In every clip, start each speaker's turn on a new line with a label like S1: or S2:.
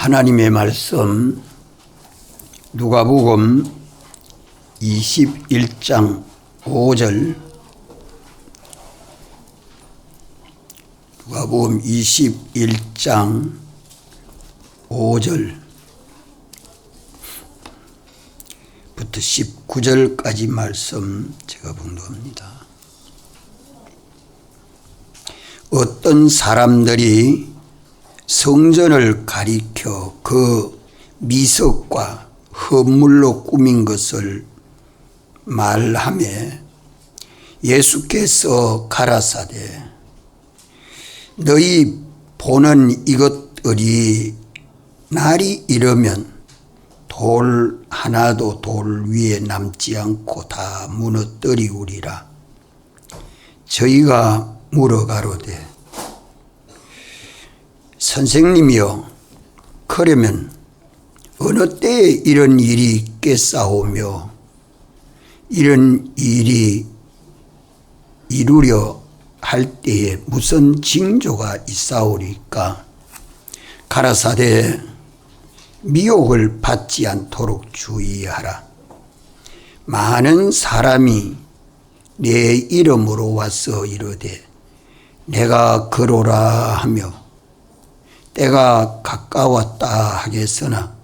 S1: 하나님의 말씀 누가복음 21장 5절, 누가복음 21장 5절부터 19절까지 말씀 제가 봉독합니다. 어떤 사람들이 성전을 가리켜 그 미석과 헌물로 꾸민 것을 말하며 예수께서 가라사대 너희 보는 이것들이 날이 이르면 돌 하나도 돌 위에 남지 않고 다 무너뜨리우리라. 저희가 물어가로되 선생님이여, 그러면 어느 때에 이런 일이 있겠사오며 이런 일이 이루려 할 때에 무슨 징조가 있사오리까? 가라사대 미혹을 받지 않도록 주의하라. 많은 사람이 내 이름으로 와서 이르되 내가 그로라 하며 때가 가까웠다 하겠으나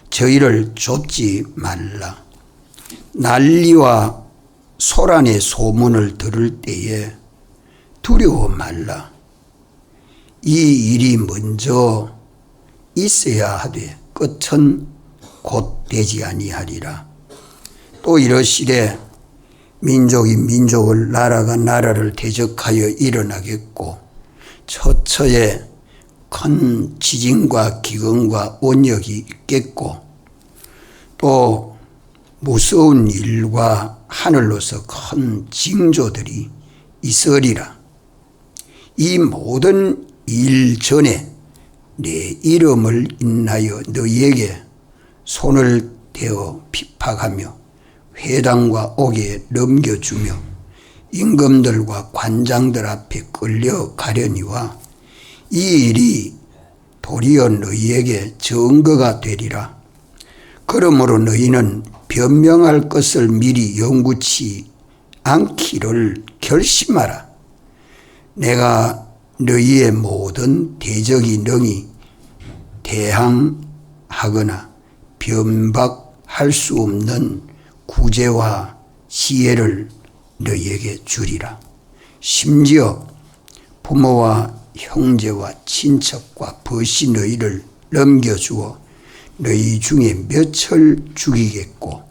S1: 저희를 좇지 말라. 난리와 소란의 소문을 들을 때에 두려워 말라. 이 일이 먼저 있어야 하되 끝은 곧 되지 아니하리라. 또 이러시되 민족이 민족을 나라가 나라를 대적하여 일어나겠고 처처에 큰 지진과 기근과 온역이 있겠고 또 무서운 일과 하늘로서 큰 징조들이 있으리라. 이 모든 일 전에 내 이름을 인하여 너희에게 손을 대어 핍박하며 회당과 옥에 넘겨주며 임금들과 관장들 앞에 끌려가려니와 이 일이 도리어 너희에게 증거가 되리라. 그러므로 너희는 변명할 것을 미리 영구치 않기를 결심하라. 내가 너희의 모든 대적이 능히 대항하거나 변박할 수 없는 구제와 지혜를 너희에게 주리라. 심지어 부모와 형제와 친척과 벗이 너희를 넘겨주어 너희 중에 몇을 죽이겠고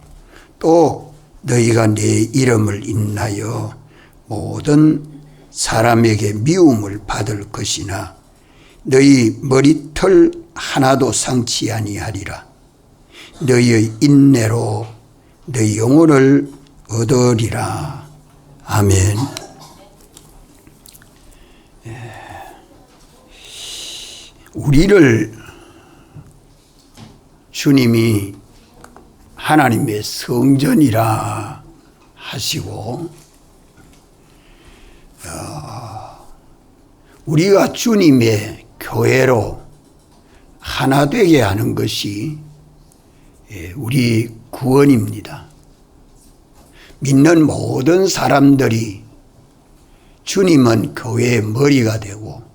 S1: 또 너희가 내 이름을 인하여 모든 사람에게 미움을 받을 것이나 너희 머리털 하나도 상치 아니하리라. 너희의 인내로 너희 영혼을 얻으리라. 아멘. 우리를 주님이 하나님의 성전이라 하시고 우리가 주님의 교회로 하나 되게 하는 것이 우리 구원입니다. 믿는 모든 사람들이 주님은 교회의 머리가 되고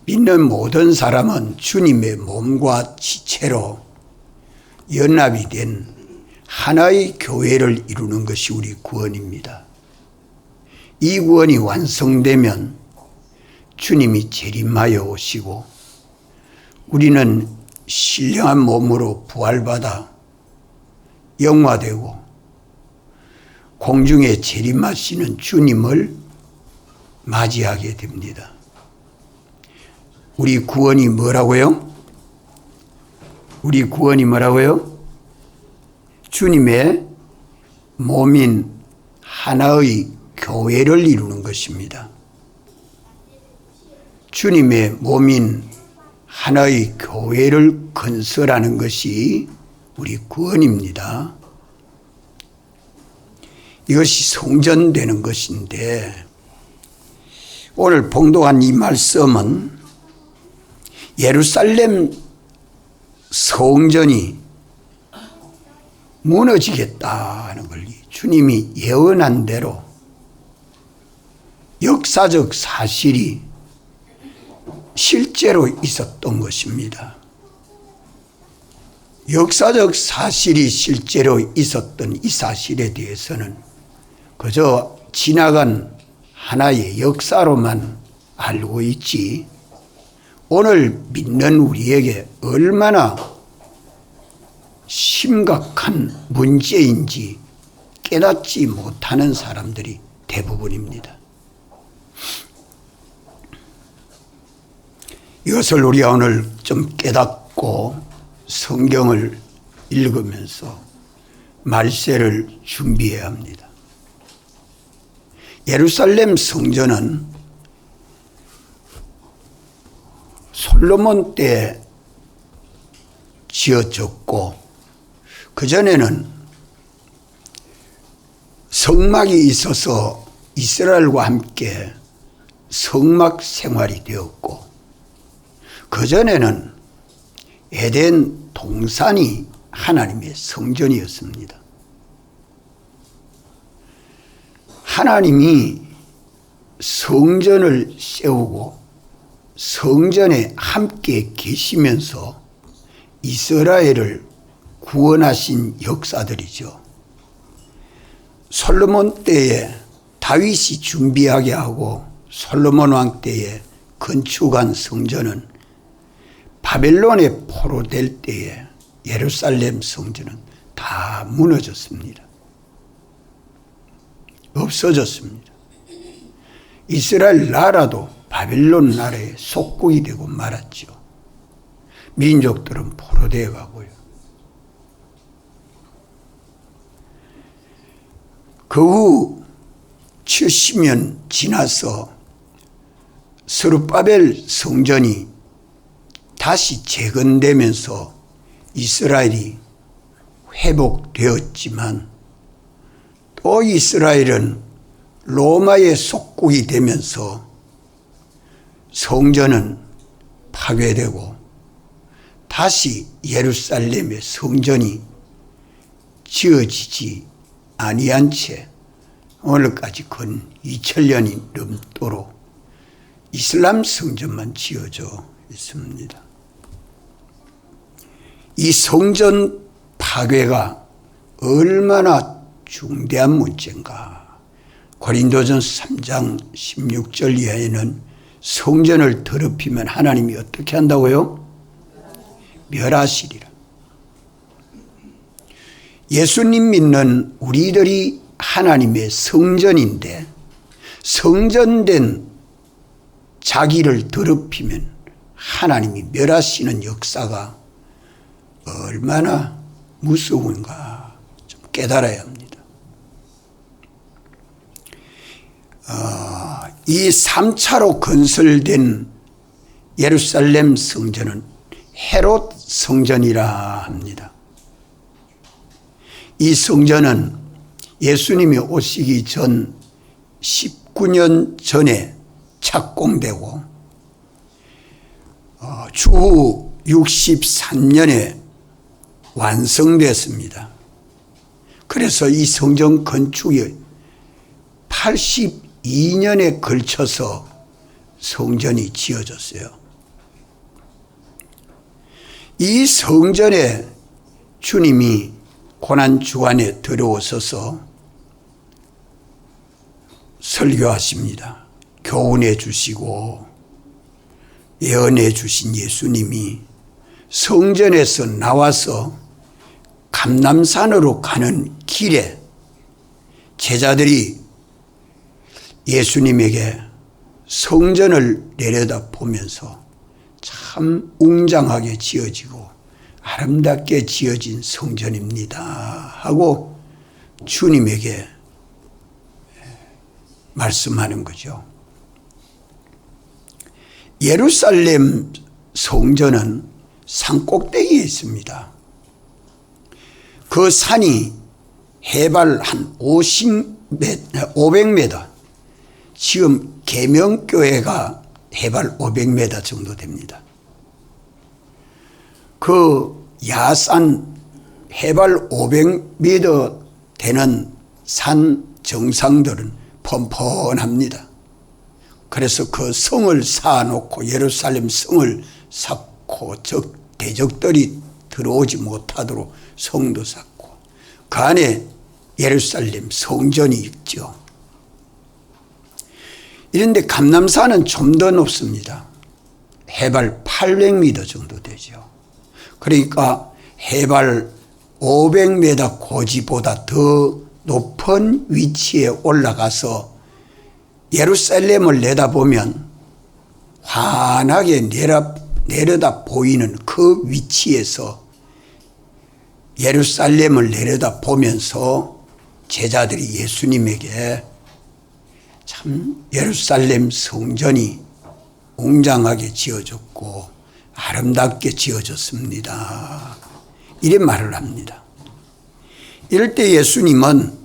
S1: 믿는 모든 사람은 주님의 몸과 지체로 연합이 된 하나의 교회를 이루는 것이 우리 구원입니다. 이 구원이 완성되면 주님이 재림하여 오시고 우리는 신령한 몸으로 부활받아 영화되고 공중에 재림하시는 주님을 맞이하게 됩니다. 우리 구원이 뭐라고요? 우리 구원이 뭐라고요? 주님의 몸인 하나의 교회를 이루는 것입니다. 주님의 몸인 하나의 교회를 건설하는 것이 우리 구원입니다. 이것이 성전되는 것인데 오늘 봉독한 이 말씀은 예루살렘 성전이 무너지겠다는 걸 주님이 예언한 대로 역사적 사실이 실제로 있었던 것입니다. 역사적 사실이 실제로 있었던 이 사실에 대해서는 그저 지나간 하나의 역사로만 알고 있지, 오늘 믿는 우리에게 얼마나 심각한 문제인지 깨닫지 못하는 사람들이 대부분입니다. 이것을 우리가 오늘 좀 깨닫고 성경을 읽으면서 말세를 준비해야 합니다. 예루살렘 성전은 솔로몬 때 지어졌고, 그전에는 성막이 있어서 이스라엘과 함께 성막 생활이 되었고, 그전에는 에덴 동산이 하나님의 성전이었습니다. 하나님이 성전을 세우고 성전에 함께 계시면서 이스라엘을 구원하신 역사들이죠. 솔로몬 때에 다윗이 준비하게 하고 솔로몬 왕 때에 건축한 성전은 바벨론에 포로될 때에 예루살렘 성전은 다 무너졌습니다. 없어졌습니다. 이스라엘 나라도 바벨론 나라의 속국이 되고 말았죠. 민족들은 포로되어 가고요. 그 후 70년 지나서 스룹바벨 성전이 다시 재건되면서 이스라엘이 회복되었지만, 또 이스라엘은 로마의 속국이 되면서 성전은 파괴되고 다시 예루살렘의 성전이 지어지지 아니한 채 오늘까지 근 2000년이 넘도록 이슬람 성전만 지어져 있습니다. 이 성전 파괴가 얼마나 중대한 문제인가. 고린도전서 3장 16절 이하에는 성전을 더럽히면 하나님이 어떻게 한다고요? 멸하시리라. 예수님 믿는 우리들이 하나님의 성전인데, 성전된 자기를 더럽히면 하나님이 멸하시는 역사가 얼마나 무서운가 좀 깨달아야 합니다. 이 3차로 건설된 예루살렘 성전은 헤롯 성전이라 합니다. 이 성전은 예수님이 오시기 전 19년 전에 착공되고 추후 63년에 완성됐습니다. 그래서 이 성전 건축이 82년에 걸쳐서 성전이 지어졌어요. 이 성전에 주님이 고난주간에 들어오셔서 설교하십니다. 교훈해 주시고 예언해 주신 예수님이 성전에서 나와서 감람산으로 가는 길에 제자들이 예수님에게 성전을 내려다 보면서 참 웅장하게 지어지고 아름답게 지어진 성전입니다 하고 주님에게 말씀하는 거죠. 예루살렘 성전은 산꼭대기에 있습니다. 그 산이 해발 한 500m, 지금 계명교회가 해발 500m 정도 됩니다. 그 야산 해발 500m 되는 산 정상들은 펀펀합니다. 그래서 그 성을 쌓아놓고 예루살렘 성을 쌓고 대적들이 들어오지 못하도록 성도 쌓고 그 안에 예루살렘 성전이 있죠. 이런데 감람산은 좀 더 높습니다. 해발 800m 정도 되죠. 그러니까 해발 500m 고지보다 더 높은 위치에 올라가서 예루살렘을 내다보면 환하게 내려다 보이는 그 위치에서 예루살렘을 내려다 보면서 제자들이 예수님에게 참 예루살렘 성전이 웅장하게 지어졌고 아름답게 지어졌습니다. 이런 말을 합니다. 이럴 때 예수님은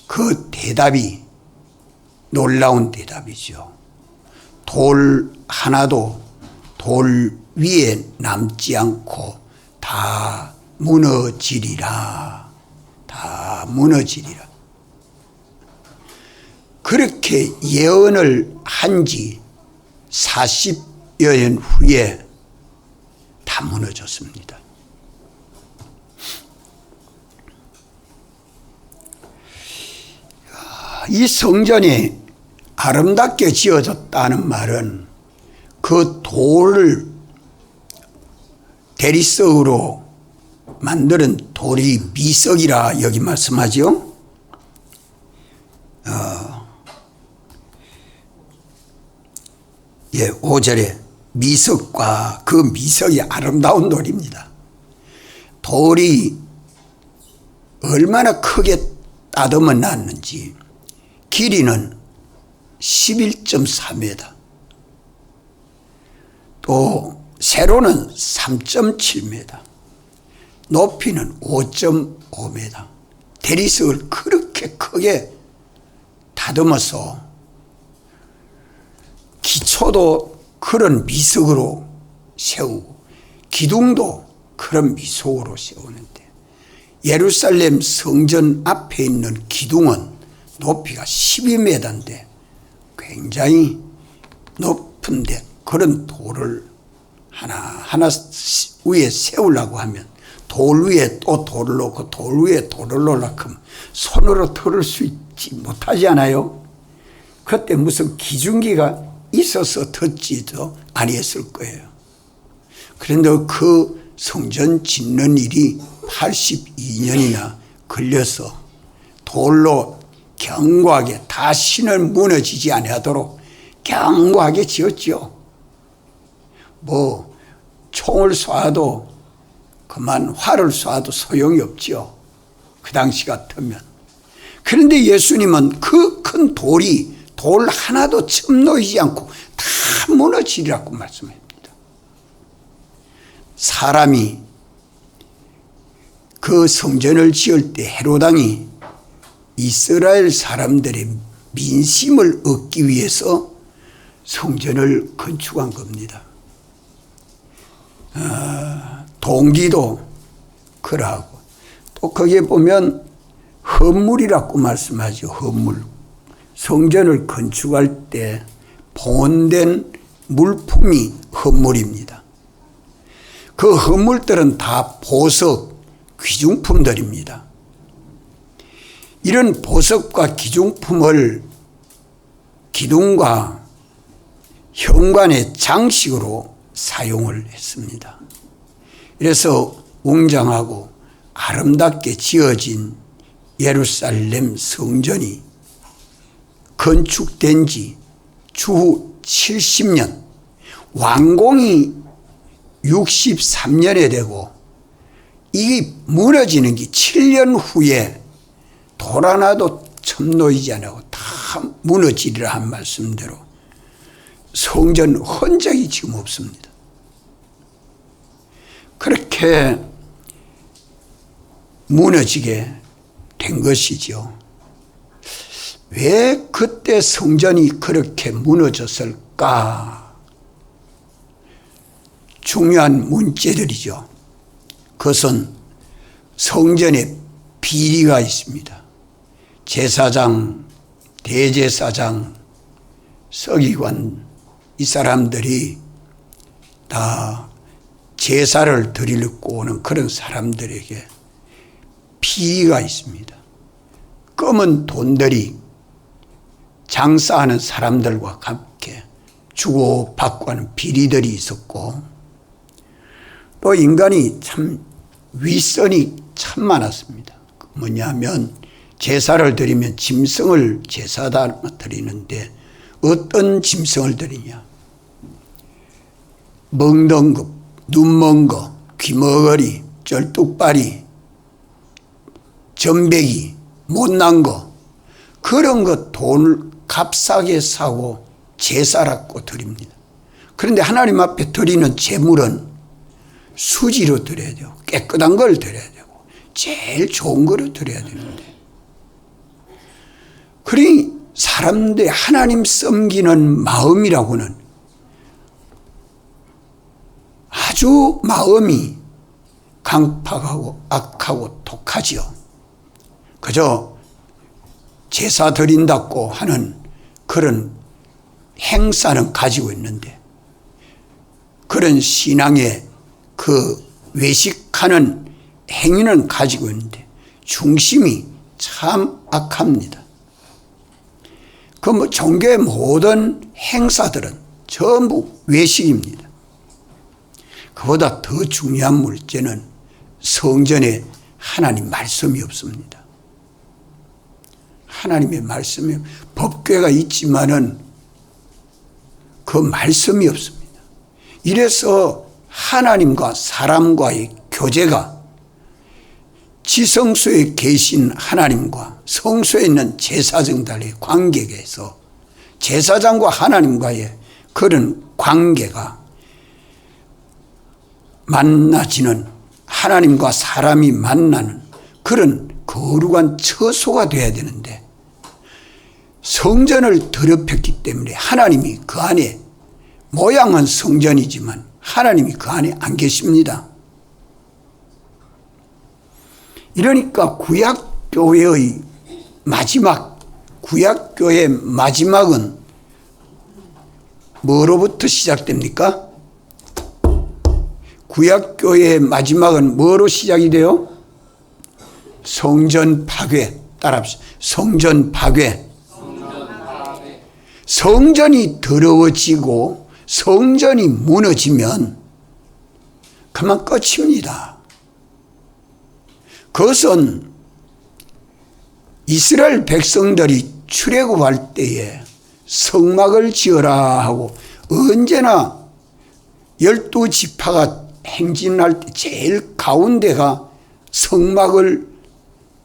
S1: 그 대답이 놀라운 대답이죠. 돌 하나도 돌 위에 남지 않고 다 무너지리라. 다 무너지리라. 그렇게 예언을 한 지 40여 년 후에 다 무너졌습니다. 이 성전이 아름답게 지어졌다는 말은 그 돌을 대리석으로 만드는 돌이 미석이라 여기 말씀하죠. 5절에 미석과 그 미석이 아름다운 돌입니다. 돌이 얼마나 크게 따듬어 놨는지 길이는 11.4m, 또 세로는 3.7m, 높이는 5.5m. 대리석을 그렇게 크게 다듬어서 기초도 그런 미석으로 세우고 기둥도 그런 미석으로 세우는데 예루살렘 성전 앞에 있는 기둥은 높이가 12m인데 굉장히 높은데 그런 돌을 하나하나 위에 세우려고 하면 돌 위에 또 돌을 놓고 돌 위에 돌을 놓으려고 하면 손으로 털을 수 있지 못하지 않아요? 그때 무슨 기중기가 있어서 듣지도 아니했을 거예요. 그런데 그 성전 짓는 일이 82년이나 걸려서 돌로 견고하게 다시는 무너지지 아니하도록 견고하게 지었죠. 뭐 총을 쏴도 그만 활을 쏴도 소용이 없죠. 그 당시 같으면. 그런데 예수님은 그 큰 돌이 돌 하나도 틈 놓이지 않고 다 무너지리라고 말씀합니다. 사람이 그 성전을 지을 때 헤롯 왕이 이스라엘 사람들의 민심을 얻기 위해서 성전을 건축한 겁니다. 동기도 그러하고 또 거기에 보면 헌물이라고 말씀하죠. 헌물. 성전을 건축할 때 봉헌된 물품이 헌물입니다. 그 헌물들은 다 보석, 귀중품들입니다. 이런 보석과 귀중품을 기둥과 현관의 장식으로 사용을 했습니다. 그래서 웅장하고 아름답게 지어진 예루살렘 성전이 건축된 지 주후 70년, 완공이 63년에 되고 이게 무너지는 게 7년 후에 돌 하나도 틈 놓이지 않고 다 무너지리라 한 말씀대로 성전 흔적이 지금 없습니다. 그렇게 무너지게 된 것이죠. 왜 그때 성전이 그렇게 무너졌을까? 중요한 문제들이죠. 그것은 성전에 비리가 있습니다. 제사장, 대제사장, 서기관 이 사람들이 다 제사를 드리려고 오는 그런 사람들에게 비리가 있습니다. 검은 돈들이 장사하는 사람들과 함께 주고받고 하는 비리들이 있었고, 또 인간이 참 윗선이 참 많았습니다. 뭐냐면 제사를 드리면 짐승을 제사다 드리는데 어떤 짐승을 드리냐. 멍든 거, 눈 먼 거, 귀머거리, 쩔뚝발이, 전배기, 못난 거, 그런 거 돈을 값싸게 사고 제사라고 드립니다. 그런데 하나님 앞에 드리는 제물은 수지로 드려야 되고 깨끗한 걸 드려야 되고 제일 좋은 거를 드려야 되는데, 그러니 사람들이 하나님 섬기는 마음이라고는 아주 마음이 강팍하고 악하고 독하지요. 그저 제사 드린다고 하는 그런 행사는 가지고 있는데, 그런 신앙의 그 외식하는 행위는 가지고 있는데 중심이 참 악합니다. 그 뭐 종교의 모든 행사들은 전부 외식입니다. 그보다 더 중요한 물체는 성전에 하나님 말씀이 없습니다. 하나님의 말씀이, 법궤가 있지만은 그 말씀이 없습니다. 이래서 하나님과 사람과의 교제가 지성소에 계신 하나님과 성소에 있는 제사장들의 관계에서 제사장과 하나님과의 그런 관계가 만나지는, 하나님과 사람이 만나는 그런 거룩한 처소가 되어야 되는데, 성전을 더럽혔기 때문에 하나님이 그 안에, 모양은 성전이지만 하나님이 그 안에 안 계십니다. 이러니까 구약교회의 마지막, 구약교회의 마지막은 뭐로부터 시작됩니까? 구약교회의 마지막은 뭐로 시작이 돼요? 성전 파괴. 따라합시다. 성전 파괴. 성전이 더러워지고 성전이 무너지면 그만 끝입니다. 그것은 이스라엘 백성들이 출애굽할 때에 성막을 지어라 하고 언제나 12지파가 행진할 때 제일 가운데가 성막을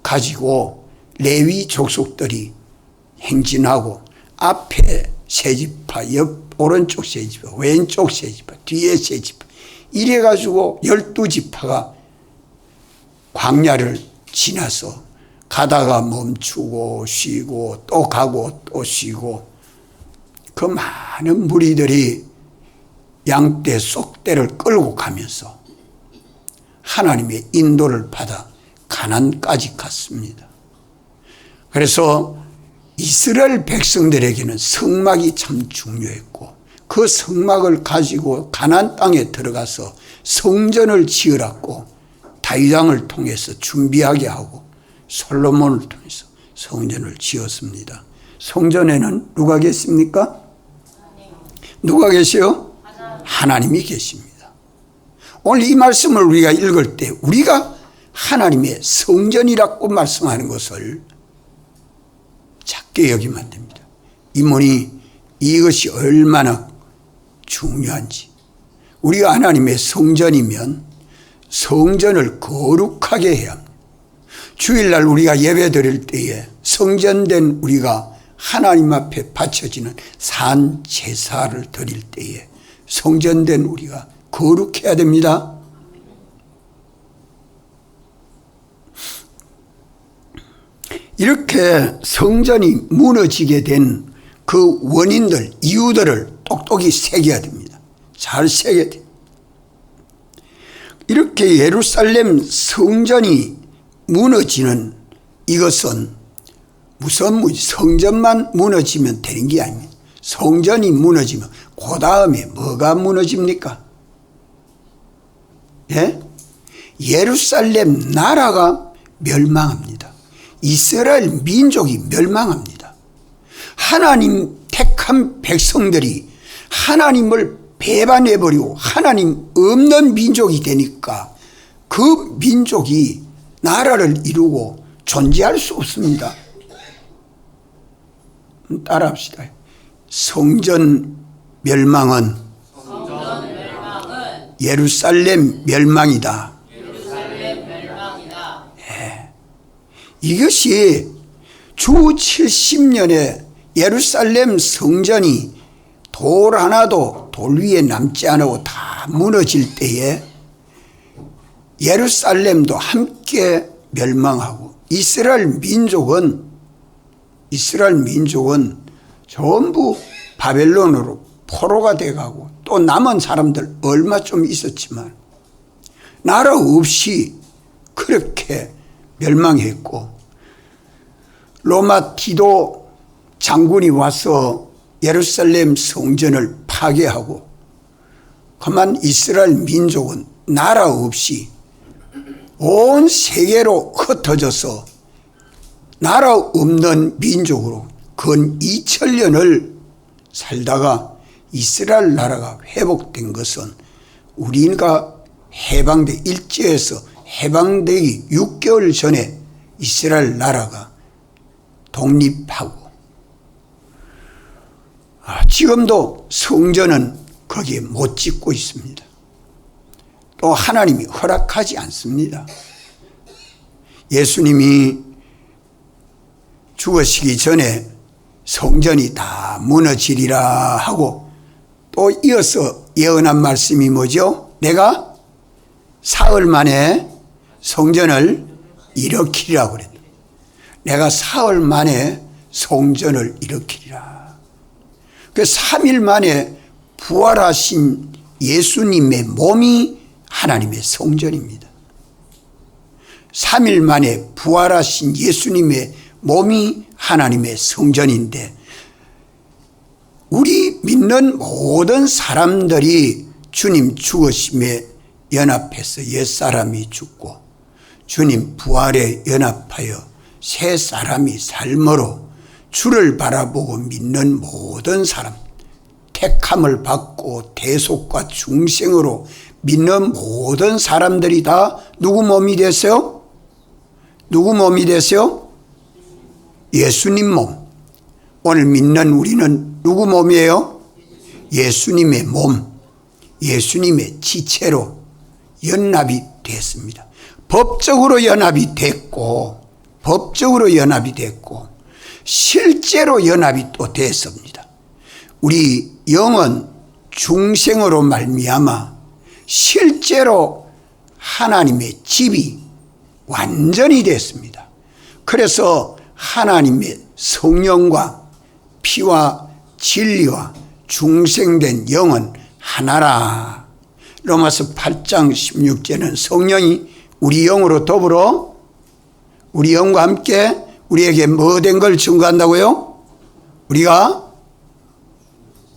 S1: 가지고 레위 족속들이 행진하고, 앞에 세 지파, 옆 오른쪽 세 지파, 왼쪽 세 지파, 뒤에 세 지파, 이래가지고 12지파가 광야를 지나서 가다가 멈추고 쉬고 또 가고 또 쉬고, 그 많은 무리들이 양떼 쏙떼를 끌고 가면서 하나님의 인도를 받아 가나안까지 갔습니다. 그래서 이스라엘 백성들에게는 성막이 참 중요했고, 그 성막을 가지고 가나안 땅에 들어가서 성전을 지으라고 다윗 왕을 통해서 준비하게 하고 솔로몬을 통해서 성전을 지었습니다. 성전에는 누가 계십니까? 누가 계세요? 하나님이 계십니다. 오늘 이 말씀을 우리가 읽을 때 우리가 하나님의 성전이라고 말씀하는 것을 작게 여기면 안 됩니다. 이모니 이것이 얼마나 중요한지. 우리가 하나님의 성전이면 성전을 거룩하게 해야 합니다. 주일날 우리가 예배 드릴 때에 성전된 우리가 하나님 앞에 바쳐지는 산 제사를 드릴 때에 성전된 우리가 거룩해야 됩니다. 이렇게 성전이 무너지게 된 그 원인들, 이유들을 똑똑히 새겨야 됩니다. 잘 새겨야 돼요. 이렇게 예루살렘 성전이 무너지는 이것은 무슨 성전만 무너지면 되는 게 아닙니다. 성전이 무너지면 그 다음에 뭐가 무너집니까? 예? 예루살렘 나라가 멸망합니다. 이스라엘 민족이 멸망합니다. 하나님 택한 백성들이 하나님을 배반해버리고 하나님 없는 민족이 되니까 그 민족이 나라를 이루고 존재할 수 없습니다. 따라합시다. 성전 멸망은 예루살렘 멸망이다. 예. 이것이 주 70년에 예루살렘 성전이 돌 하나도 돌 위에 남지 않고 다 무너질 때에 예루살렘도 함께 멸망하고 이스라엘 민족은 전부 바벨론으로 포로가 돼가고 또 남은 사람들 얼마 좀 있었지만 나라 없이 그렇게 멸망했고 로마 티도 장군이 와서 예루살렘 성전을 파괴하고 그만 이스라엘 민족은 나라 없이 온 세계로 흩어져서 나라 없는 민족으로 근 2000년을 살다가 이스라엘 나라가 회복된 것은 우리가 해방돼 일제에서 해방되기 6개월 전에 이스라엘 나라가 독립하고 지금도 성전은 거기에 못 짓고 있습니다. 또 하나님이 허락하지 않습니다. 예수님이 죽으시기 전에 성전이 다 무너지리라 하고 또 이어서 예언한 말씀이 뭐죠? 내가 사흘 만에 성전을 일으키리라고 그랬다. 내가 사흘 만에 성전을 일으키리라. 그 3일 만에 부활하신 예수님의 몸이 하나님의 성전입니다. 3일 만에 부활하신 예수님의 몸이 하나님의 성전인데 우리 믿는 모든 사람들이 주님 죽으심에 연합해서 옛사람이 죽고 주님 부활에 연합하여 새 사람이 삶으로 주를 바라보고 믿는 모든 사람, 택함을 받고 대속과 중생으로 믿는 모든 사람들이 다 누구 몸이 됐어요? 누구 몸이 됐어요? 예수님 몸. 오늘 믿는 우리는 누구 몸이에요? 예수님의 몸, 예수님의 지체로 연합이 됐습니다. 법적으로 연합이 됐고 실제로 연합이 또 됐습니다. 우리 영은 중생으로 말미암아 실제로 하나님의 집이 완전히 됐습니다. 그래서 하나님의 성령과 피와 진리와 중생된 영은 하나라. 로마서 8장 16절은 성령이 우리 영으로 더불어 우리 영과 함께 우리에게 뭐 된 걸 증거한다고요? 우리가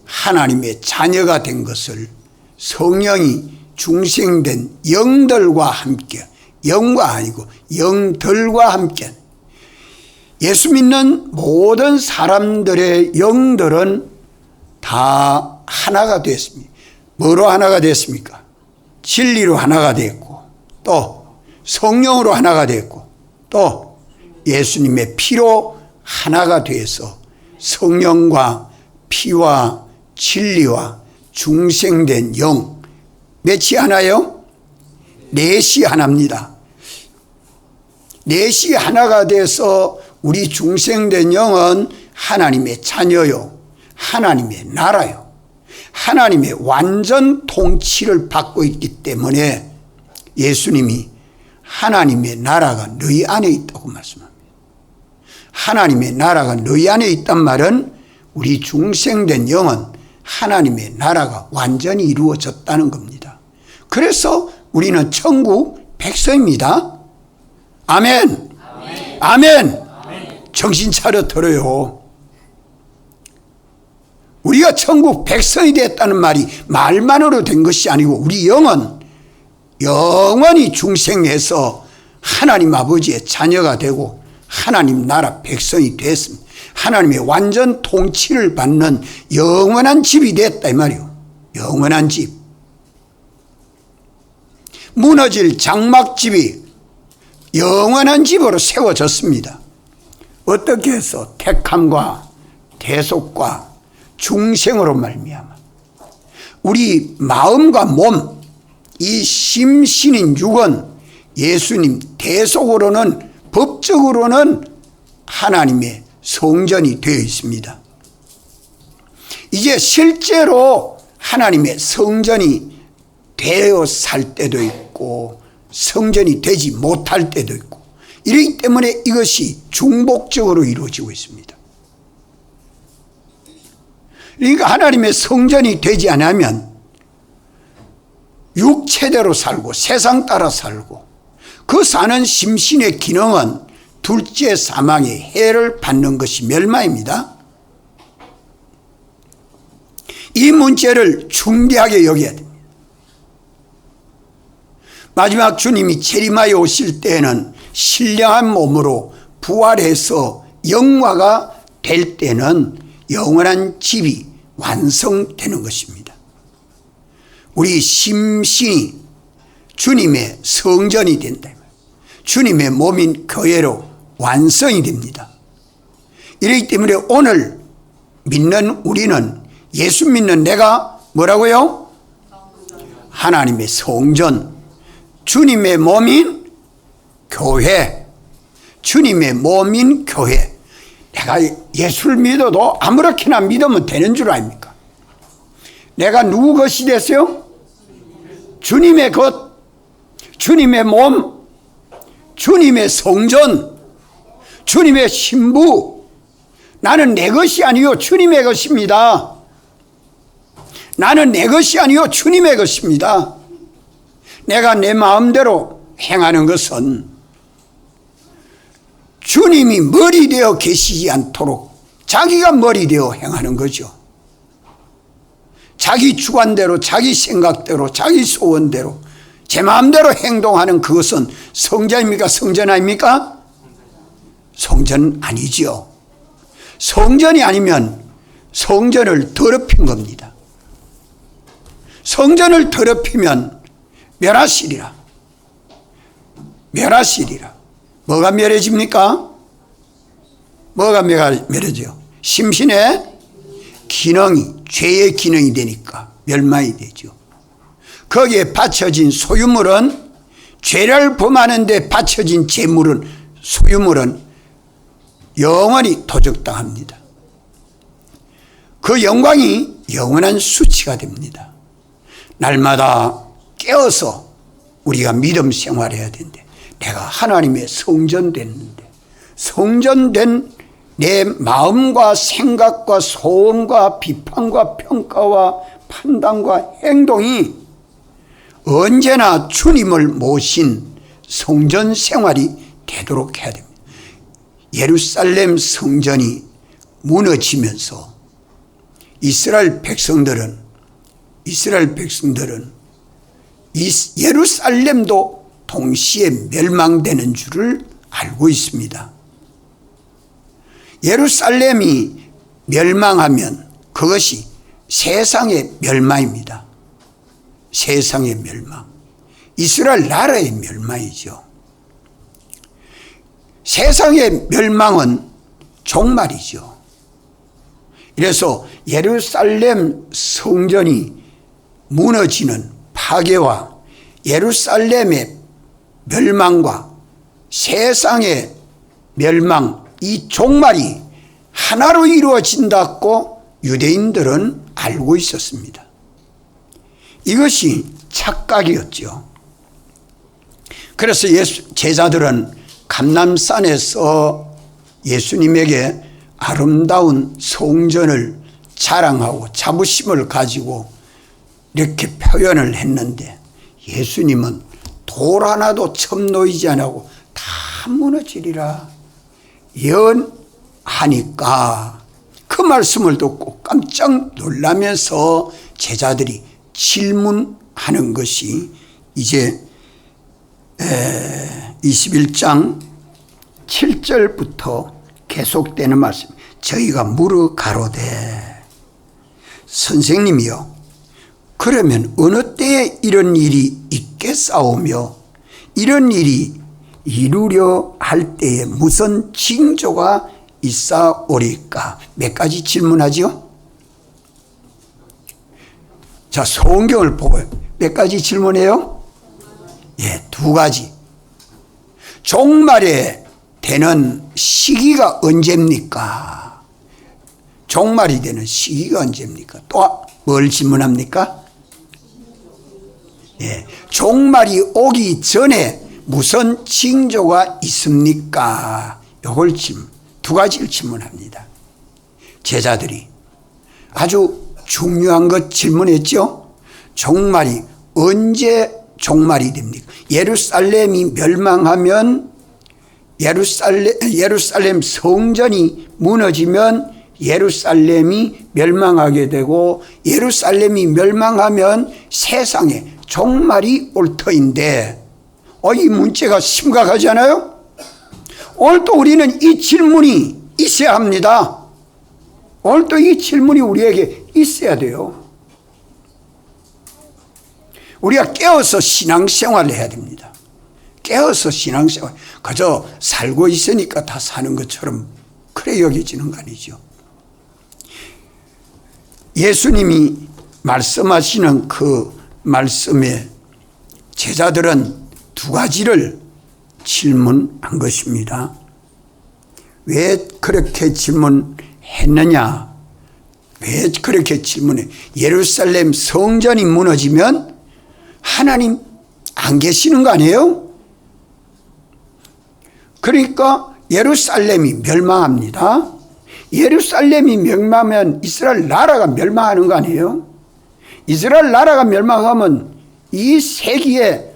S1: 하나님의 자녀가 된 것을 성령이 중생된 영들과 함께, 영과 아니고 영들과 함께, 예수 믿는 모든 사람들의 영들은 다 하나가 됐습니다. 뭐로 하나가 됐습니까? 진리로 하나가 됐고, 또 성령으로 하나가 됐고, 또 예수님의 피로 하나가 돼서 성령과 피와 진리와 중생된 영, 몇이 하나요? 넷이 하나입니다. 넷이 하나가 돼서 우리 중생된 영은 하나님의 자녀요, 하나님의 나라요, 하나님의 완전 통치를 받고 있기 때문에 예수님이 하나님의 나라가 너희 안에 있다고 말씀합니다. 하나님의 나라가 너희 안에 있단 말은 우리 중생된 영은 하나님의 나라가 완전히 이루어졌다는 겁니다. 그래서 우리는 천국 백성입니다. 아멘. 아멘. 정신 차려 들어요. 우리가 천국 백성이 됐다는 말이 말만으로 된 것이 아니고 우리 영은 영원히 중생해서 하나님 아버지의 자녀가 되고 하나님 나라 백성이 됐습니다. 하나님의 완전 통치를 받는 영원한 집이 됐다 이 말이요. 영원한 집. 무너질 장막집이 영원한 집으로 세워졌습니다. 어떻게 해서? 택함과 대속과 중생으로 말미암아 우리 마음과 몸, 이 심신인 육은 예수님 대속으로는 법적으로는 하나님의 성전이 되어 있습니다. 이제 실제로 하나님의 성전이 되어 살 때도 있고 성전이 되지 못할 때도 있고 이렇기 때문에 이것이 중복적으로 이루어지고 있습니다. 그러니까 하나님의 성전이 되지 않으면 육체대로 살고 세상 따라 살고 그 사는 심신의 기능은 둘째 사망의 해를 받는 것이 멸망입니다. 이 문제를 중대하게 여겨야 됩니다. 마지막 주님이 재림하여 오실 때에는 신령한 몸으로 부활해서 영화가 될 때는 영원한 집이 완성되는 것입니다. 우리 심신이 주님의 성전이 된다. 주님의 몸인 교회로 완성이 됩니다. 이렇기 때문에 오늘 믿는 우리는 예수 믿는 내가 뭐라고요? 하나님의 성전, 주님의 몸인 교회, 주님의 몸인 교회. 내가 예수를 믿어도 아무렇게나 믿으면 되는 줄 아닙니까? 내가 누구 것이 됐어요? 주님의 것, 주님의 몸, 주님의 성전, 주님의 신부. 나는 내 것이 아니요 주님의 것입니다. 나는 내 것이 아니요 주님의 것입니다. 내가 내 마음대로 행하는 것은 주님이 머리 되어 계시지 않도록 자기가 머리 되어 행하는 거죠. 자기 주관대로, 자기 생각대로, 자기 소원대로 제 마음대로 행동하는 그것은 성전입니까? 성전 아닙니까? 성전 아니지요. 성전이 아니면 성전을 더럽힌 겁니다. 성전을 더럽히면 멸하시리라. 멸하시리라. 뭐가 멸해집니까? 뭐가 멸해져요? 심신의 기능이, 죄의 기능이 되니까 멸망이 되죠. 거기에 바쳐진 소유물은, 죄를 범하는 데 바쳐진 재물은, 소유물은 영원히 도적당합니다. 그 영광이 영원한 수치가 됩니다. 날마다 깨어서 우리가 믿음 생활해야 되는데, 내가 하나님의 성전 됐는데, 성전된 내 마음과 생각과 소원과 비판과 평가와 판단과 행동이 언제나 주님을 모신 성전 생활이 되도록 해야 됩니다. 예루살렘 성전이 무너지면서 이스라엘 백성들은 예루살렘도 동시에 멸망되는 줄을 알고 있습니다. 예루살렘이 멸망하면 그것이 세상의 멸망입니다. 세상의 멸망. 이스라엘 나라의 멸망이죠. 세상의 멸망은 종말이죠. 그래서 예루살렘 성전이 무너지는 파괴와 예루살렘의 멸망과 세상의 멸망, 이 종말이 하나로 이루어진다고 유대인들은 알고 있었습니다. 이것이 착각이었죠. 그래서 제자들은 감람산에서 예수님에게 아름다운 성전을 자랑하고 자부심을 가지고 이렇게 표현을 했는데, 예수님은 돌 하나도 첨놓이지 아니하고 다 무너지리라 예언하니까 그 말씀을 듣고 깜짝 놀라면서 제자들이 질문하는 것이 이제 21장 7절부터 계속되는 말씀. 저희가 물어 가로되 선생님이요, 그러면 어느 때에 이런 일이 있겠사오며 이런 일이 이루려 할 때에 무슨 징조가 있사오리까? 몇 가지 질문하죠? 자, 성경을 보고 몇 가지 질문해요? 예, 두 가지. 종말에 되는 시기가 언제입니까? 종말이 되는 시기가 언제입니까? 또 뭘 질문합니까? 예, 종말이 오기 전에 무슨 징조가 있습니까? 이걸 두 가지를 질문합니다. 제자들이 아주 중요한 것 질문했죠. 종말이 언제 종말이 됩니까? 예루살렘이 멸망하면 예루살렘 성전이 무너지면 예루살렘이 멸망하게 되고 예루살렘이 멸망하면 세상에 종말이 올 터인데 이 문제가 심각하지 않아요? 오늘 또 우리는 이 질문이 있어야 합니다. 오늘 또 이 질문이 우리에게 있어야 돼요. 우리가 깨어서 신앙생활을 해야 됩니다. 깨어서 신앙생활. 그저 살고 있으니까 다 사는 것처럼 그래 여겨지는 거 아니죠. 예수님이 말씀하시는 그 말씀에 제자들은 두 가지를 질문한 것입니다. 왜 그렇게 질문했느냐? 왜 그렇게 질문해? 예루살렘 성전이 무너지면 하나님 안 계시는 거 아니에요? 그러니까 예루살렘이 멸망합니다. 예루살렘이 멸망하면 이스라엘 나라가 멸망하는 거 아니에요? 이스라엘 나라가 멸망하면 이 세기에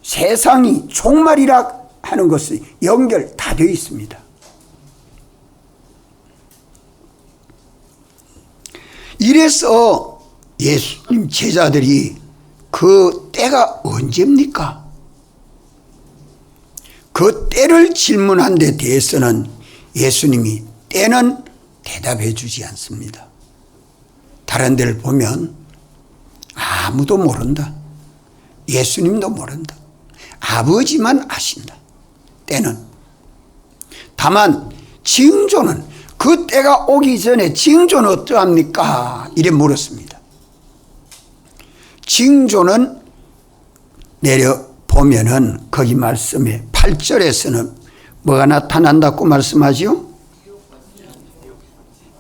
S1: 세상이 종말이라 하는 것이 연결 다 되어 있습니다. 이래서 예수님 제자들이 그 때가 언제입니까? 그 때를 질문한 데 대해서는 예수님이 때는 대답해 주지 않습니다. 다른 데를 보면 아무도 모른다. 예수님도 모른다. 아버지만 아신다. 때는. 다만 징조는 그 때가 오기 전에 징조는 어떠합니까? 이래 물었습니다. 징조는 내려보면은 거기 말씀에 8절에서는 뭐가 나타난다고 말씀하지요?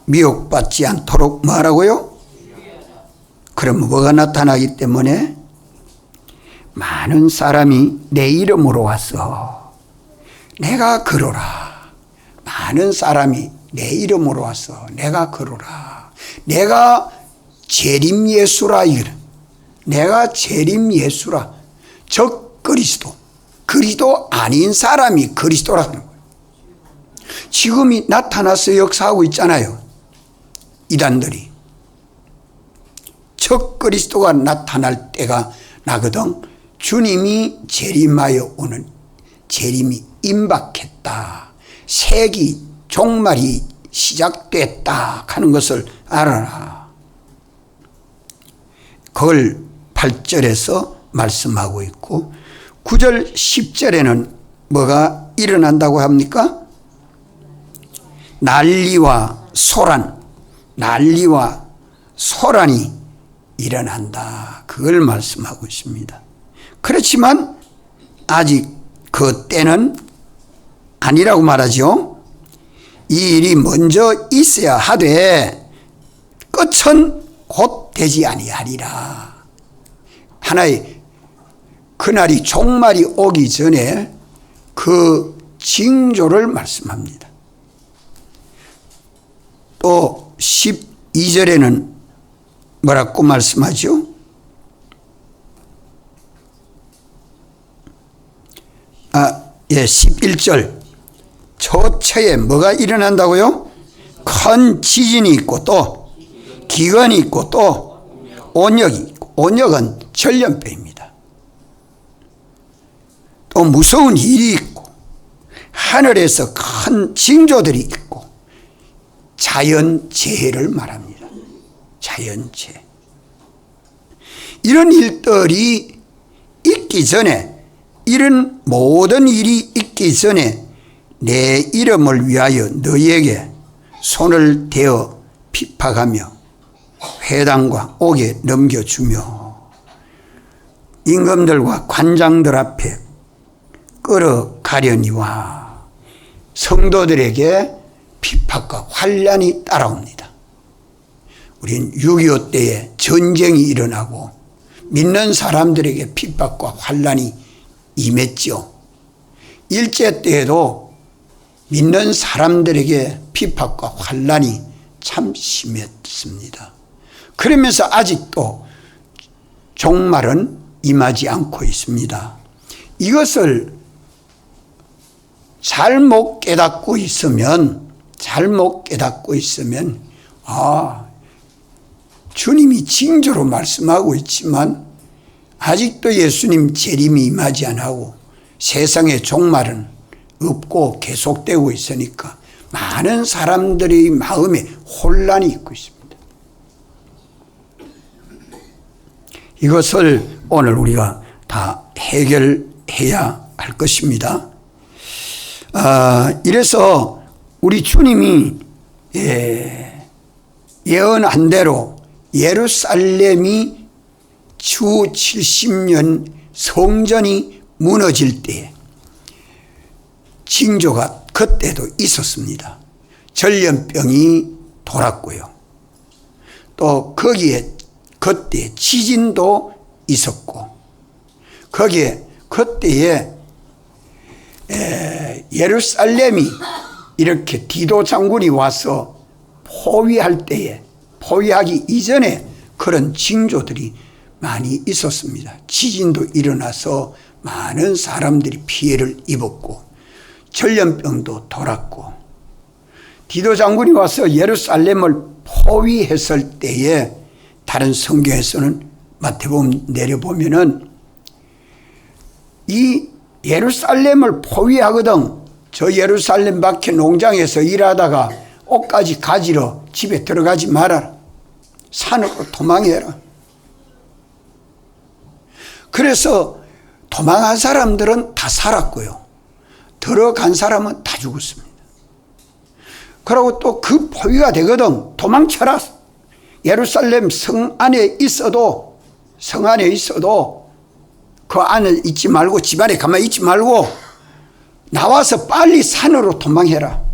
S1: 미혹받지 않도록 뭐 하라고요? 그러면 뭐가 나타나기 때문에 많은 사람이 내 이름으로 와서 내가 그러라. 많은 사람이 내 이름으로 와서 내가 그러라. 내가 재림 예수라. 내가 재림 예수라. 즉 그리스도. 그리스도 아닌 사람이 그리스도라는 거예요. 지금이 나타나서 역사하고 있잖아요. 이단들이. 즉 그리스도가 나타날 때가 나거든. 주님이 재림하여 오는 재림이 임박했다. 세기 종말이 시작됐다 하는 것을 알아라. 그걸 8절에서 말씀하고 있고 9절 10절에는 뭐가 일어난다고 합니까? 난리와 소란, 난리와 소란이 일어난다. 그걸 말씀하고 있습니다. 그렇지만 아직 그 때는 아니라고 말하죠. 이 일이 먼저 있어야 하되 끝은 곧 되지 아니하리라. 하나의 그날이 종말이 오기 전에 그 징조를 말씀합니다. 또 12절에는 뭐라고 말씀하죠? 11절. 초처에 뭐가 일어난다고요? 큰 지진이 있고 또 기근이 있고 또 온역이 있고, 온역은 전염병입니다. 또 무서운 일이 있고 하늘에서 큰 징조들이 있고 자연재해를 말합니다. 자연재해. 이런 일들이 있기 전에, 이런 모든 일이 있기 전에 내 이름을 위하여 너희에게 손을 대어 핍박하며 회당과 옥에 넘겨주며 임금들과 관장들 앞에 끌어가려니와 성도들에게 핍박과 환난이 따라옵니다. 우린 6.25 때에 전쟁이 일어나고 믿는 사람들에게 핍박과 환난이 임했죠. 일제 때에도 믿는 사람들에게 핍박과 환난이 참 심했습니다. 그러면서 아직도 종말은 임하지 않고 있습니다. 이것을 잘못 깨닫고 있으면, 주님이 징조로 말씀하고 있지만 아직도 예수님 재림이 임하지 않고 세상의 종말은 없고 계속되고 있으니까 많은 사람들의 마음에 혼란이 있고 있습니다. 이것을 오늘 우리가 다 해결해야 할 것입니다. 이래서 우리 주님이 예언한 대로 예루살렘이 주 70년 성전이 무너질 때에 징조가 그때도 있었습니다. 전염병이 돌았고요. 또 거기에 그때 지진도 있었고, 거기에 그때에 예루살렘이 이렇게 디도 장군이 와서 포위할 때에, 포위하기 이전에 그런 징조들이 많이 있었습니다. 지진도 일어나서 많은 사람들이 피해를 입었고 전염병도 돌았고, 디도 장군이 와서 예루살렘을 포위했을 때에 다른 성경에서는 마태복음 내려보면은 이 예루살렘을 포위하거든 저 예루살렘 밖에 농장에서 일하다가 옷까지 가지러 집에 들어가지 말아라. 산으로 도망해라. 그래서 도망한 사람들은 다 살았고요. 들어간 사람은 다 죽었습니다. 그리고 또 그 포위가 되거든 도망쳐라. 예루살렘 성 안에 있어도 그 안에 있지 말고, 집안에 가만히 있지 말고 나와서 빨리 산으로 도망해라.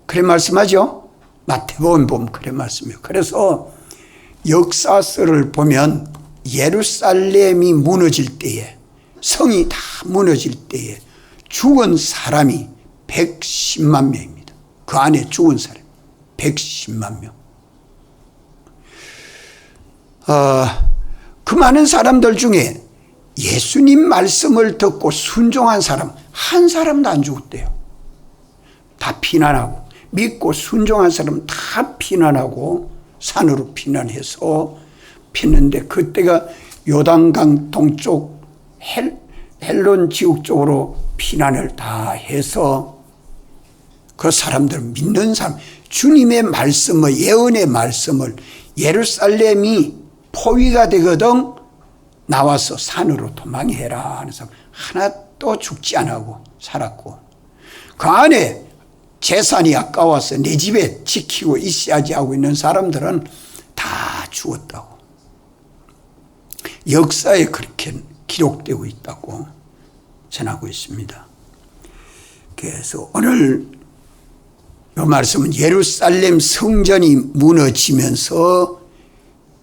S1: 그래 말씀하죠. 마태복음 보면 그래 말씀해요. 그래서 역사서를 보면 예루살렘이 무너질 때에, 성이 다 무너질 때에 죽은 사람이 110만 명입니다. 그 안에 죽은 사람 110만 명. 그 많은 사람들 중에 예수님 말씀을 듣고 순종한 사람 한 사람도 안 죽었대요. 다 피난하고, 믿고 순종한 사람 다 피난하고 산으로 피난해서 피는데, 그때가 요단강 동쪽 헬론 지역 쪽으로 피난을 다 해서 그 사람들 믿는 사람, 주님의 말씀을, 예언의 말씀을, 예루살렘이 포위가 되거든 나와서 산으로 도망해라 하는 사람 하나도 죽지 않고 살았고, 그 안에 재산이 아까워서 내 집에 지키고 있어야지 하고 있는 사람들은 다 죽었다고. 역사에 그렇게 기록되고 있다고 전하고 있습니다. 그래서 오늘 이 말씀은 예루살렘 성전이 무너지면서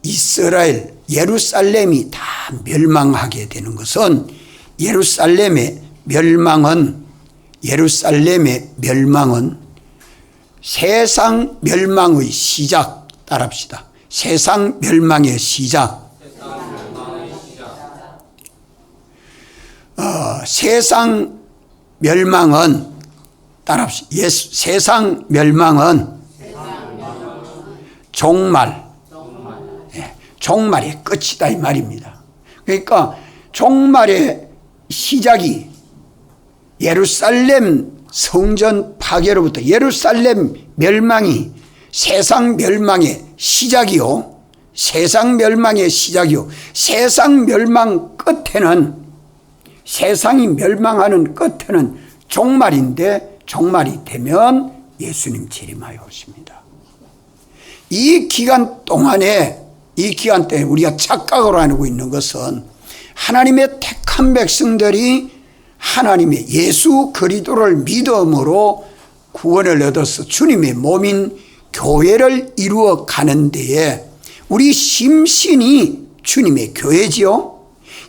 S1: 이스라엘, 예루살렘이 다 멸망하게 되는 것은, 예루살렘의 멸망은 세상 멸망의 시작, 따라합시다. 세상 멸망의 시작. 세상 멸망은 따라합시다. 세상 멸망은 종말, 종말의 끝이다 이 말입니다. 그러니까 종말의 시작이 예루살렘 성전 파괴로부터 예루살렘 멸망이 세상 멸망의 시작이요. 세상 멸망의 시작이요. 세상 멸망 끝에는, 세상이 멸망하는 끝에는 종말인데, 종말이 되면 예수님 재림하여 오십니다. 이 기간 동안에 우리가 착각으로 알고 있는 것은 하나님의 택한 백성들이 하나님의 예수 그리스도를 믿음으로 구원을 얻어서 주님의 몸인 교회를 이루어 가는 데에 우리 심신이 주님의 교회지요.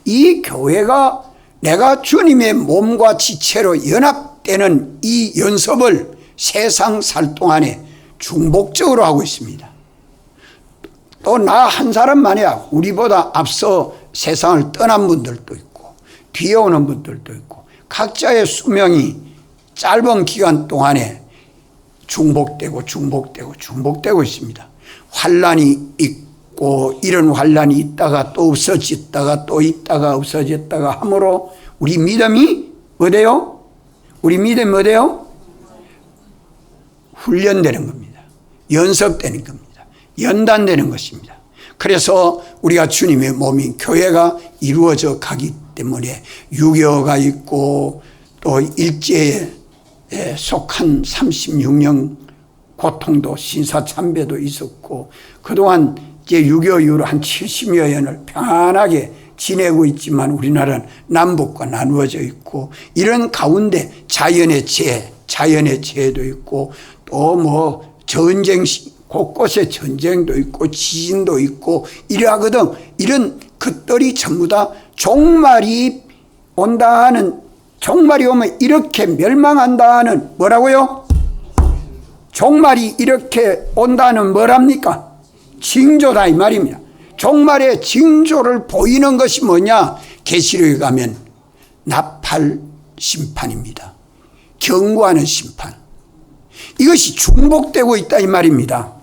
S1: 이 교회가 내가 주님의 몸과 지체로 연합되는 이 연습을 세상 살 동안에 중복적으로 하고 있습니다. 또 나 한 사람만이야. 우리보다 앞서 세상을 떠난 분들도 있고 뒤에 오는 분들도 있고 각자의 수명이 짧은 기간 동안에 중복되고 있습니다. 환난이 있고 이런 환난이 있다가 또 없어졌다가 또 있다가 없어졌다가 함으로 우리 믿음이 어때요? 우리 믿음이 어때요? 훈련되는 겁니다. 연습되는 겁니다. 연단되는 것입니다. 그래서 우리가 주님의 몸인 교회가 이루어져 가기 때문에 유교가 있고 또 일제에 속한 36년 고통도 신사참배도 있었고 그동안 이제 유교 이후로 한 70여 년을 편안하게 지내고 있지만 우리나라는 남북과 나누어져 있고 이런 가운데 자연의 재해도 있고 또 뭐 전쟁 곳곳에 전쟁도 있고 지진도 있고 이러하거든. 이런 것들이 전부 다 종말이 온다 하는, 종말이 오면 이렇게 멸망한다 하는 뭐라고요? 종말이 이렇게 온다는 뭐랍니까? 징조다 이 말입니다. 종말의 징조를 보이는 것이 뭐냐? 계시록에 가면 나팔 심판입니다. 경고하는 심판. 이것이 중복되고 있다 이 말입니다.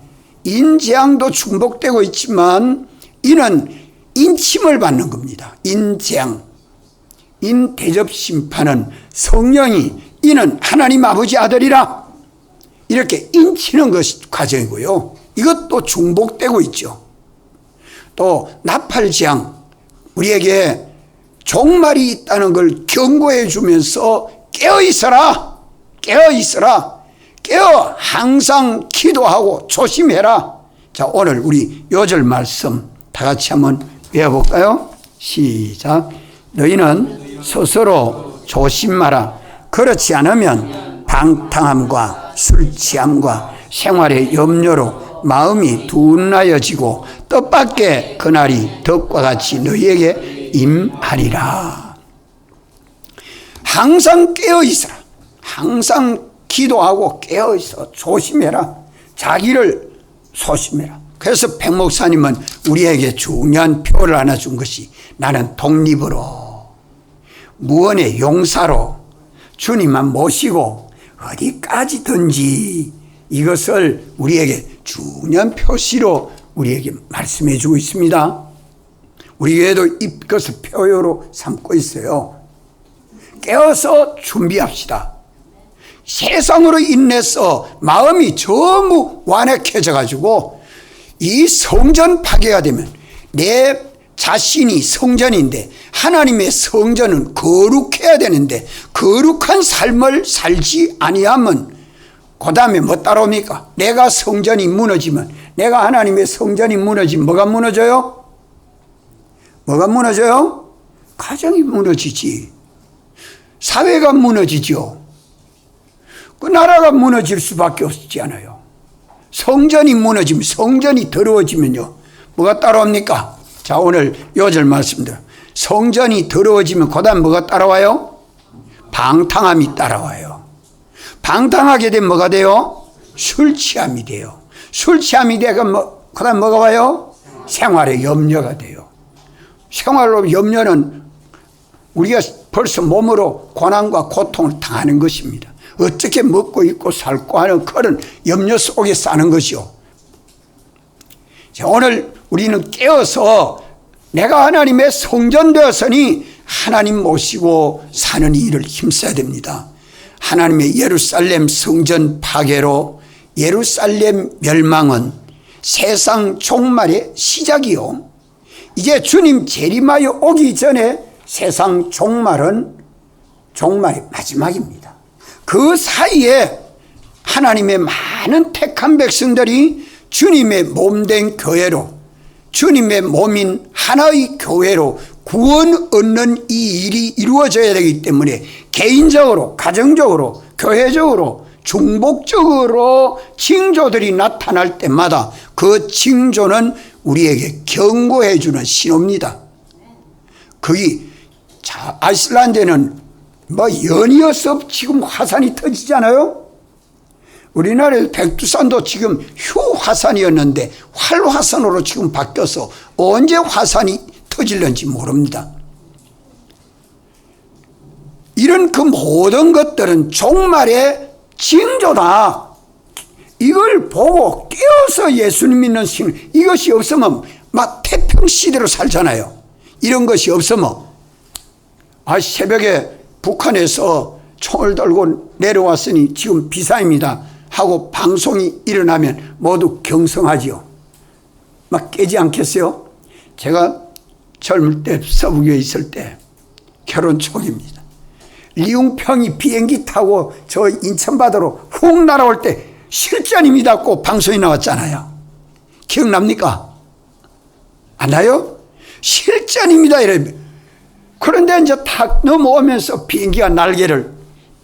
S1: 인재앙도 중복되고 있지만 이는 인침을 받는 겁니다. 인재앙, 인대접 심판은 성령이 이는 하나님 아버지 아들이라 이렇게 인치는 것이 과정이고요. 이것도 중복되고 있죠. 또 나팔재앙, 우리에게 종말이 있다는 걸 경고해 주면서 깨어있어라, 깨어있어라, 깨어 항상 기도하고 조심해라. 자, 오늘 우리 요절 말씀 다 같이 한번 외워볼까요? 시작. 너희는 스스로 조심하라. 그렇지 않으면 방탕함과 술 취함과 생활의 염려로 마음이 둔하여지고 뜻밖의 그날이 덕과 같이 너희에게 임하리라. 항상 깨어있어라. 항상 기도하고 깨어있어. 조심해라. 자기를 소심해라. 그래서 백 목사님은 우리에게 중요한 표를 하나 준 것이 나는 독립으로 무언의 용사로 주님만 모시고 어디까지든지 이것을 우리에게 중요한 표시로 우리에게 말씀해 주고 있습니다. 우리 교회도 이것을 표요로 삼고 있어요. 깨어서 준비합시다. 세상으로 인해서 마음이 전부 완악해져 가지고 이 성전 파괴가 되면 내 자신이 성전인데 하나님의 성전은 거룩해야 되는데 거룩한 삶을 살지 아니하면 그 다음에 뭐 따라옵니까? 내가 성전이 무너지면, 내가 하나님의 성전이 무너지면 뭐가 무너져요? 뭐가 무너져요? 가정이 무너지지. 사회가 무너지죠. 그 나라가 무너질 수밖에 없지 않아요. 성전이 무너지면, 성전이 더러워지면요 뭐가 따라옵니까? 자, 오늘 요절 말씀대로 성전이 더러워지면 그 다음 뭐가 따라와요? 방탕함이 따라와요. 방탕하게 되면 뭐가 돼요? 술 취함이 돼요. 술 취함이 되면 그 다음 뭐가 와요? 생활의 염려가 돼요. 생활로 염려는 우리가 벌써 몸으로 고난과 고통을 당하는 것입니다. 어떻게 먹고 입고 살고 하는 그런 염려 속에 사는 것이요. 오늘 우리는 깨어서 내가 하나님의 성전 되었으니 하나님 모시고 사는 일을 힘써야 됩니다. 하나님의 예루살렘 성전 파괴로 예루살렘 멸망은 세상 종말의 시작이요. 이제 주님 재림하여 오기 전에 세상 종말의 마지막입니다. 그 사이에 하나님의 많은 택한 백성들이 주님의 몸된 교회로, 주님의 몸인 하나의 교회로 구원 얻는 이 일이 이루어져야 되기 때문에 개인적으로, 가정적으로, 교회적으로, 중복적으로 징조들이 나타날 때마다 그 징조는 우리에게 경고해 주는 신호입니다. 거기 아이슬란드에는 연이어서 지금 화산이 터지잖아요. 우리나라의 백두산도 지금 휴화산이었는데 활화산으로 지금 바뀌어서 언제 화산이 터질는지 모릅니다. 이런 그 모든 것들은 종말의 징조다. 이걸 보고 깨어서 예수님 믿는 신, 이것이 없으면 막 태평시대로 살잖아요. 이런 것이 없으면 새벽에 북한에서 총을 들고 내려왔으니 지금 비상입니다 하고 방송이 일어나면 모두 경성하지요. 막 깨지 않겠어요? 제가 젊을 때 서부교에 있을 때 결혼 초기입니다. 리웅평이 비행기 타고 저 인천바다로 훅 날아올 때 실전입니다 꼭 방송이 나왔잖아요. 기억납니까? 안 나요? 실전입니다 이래. 그런데 이제 탁 넘어오면서 비행기가 날개를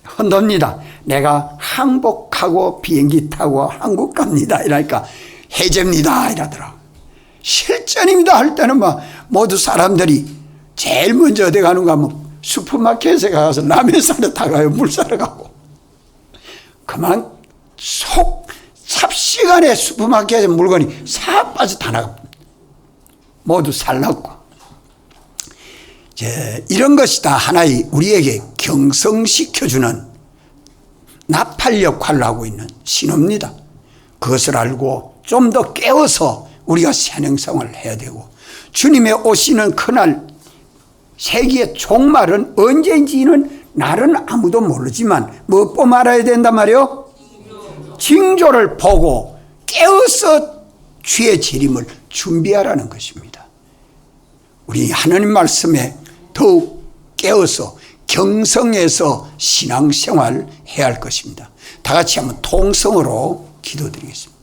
S1: 흔듭니다. 내가 항복하고 비행기 타고 한국 갑니다 이러니까 해제입니다 이러더라고. 실전입니다 할 때는 모두 사람들이 제일 먼저 어디 가는가 하면 슈퍼마켓에 가서 라면 사러 다가요. 물 사러 가고. 그만 삽시간에 슈퍼마켓에 물건이 싹 빠져 다 나가. 모두 살랐고. 이런 것이 다 하나의 우리에게 경성시켜주는 나팔 역할을 하고 있는 신호입니다. 그것을 알고 좀 더 깨워서 우리가 신앙생활을 해야 되고, 주님의 오시는 그날 세기의 종말은 언제인지는 날은 아무도 모르지만 뭐 보고 알아야 된단 말이요? 징조를 보고 깨어서 주의 재림을 준비하라는 것입니다. 우리 하나님 말씀에 더욱 깨어서 경성해서 신앙생활을 해야 할 것입니다. 다 같이 한번 통성으로 기도드리겠습니다.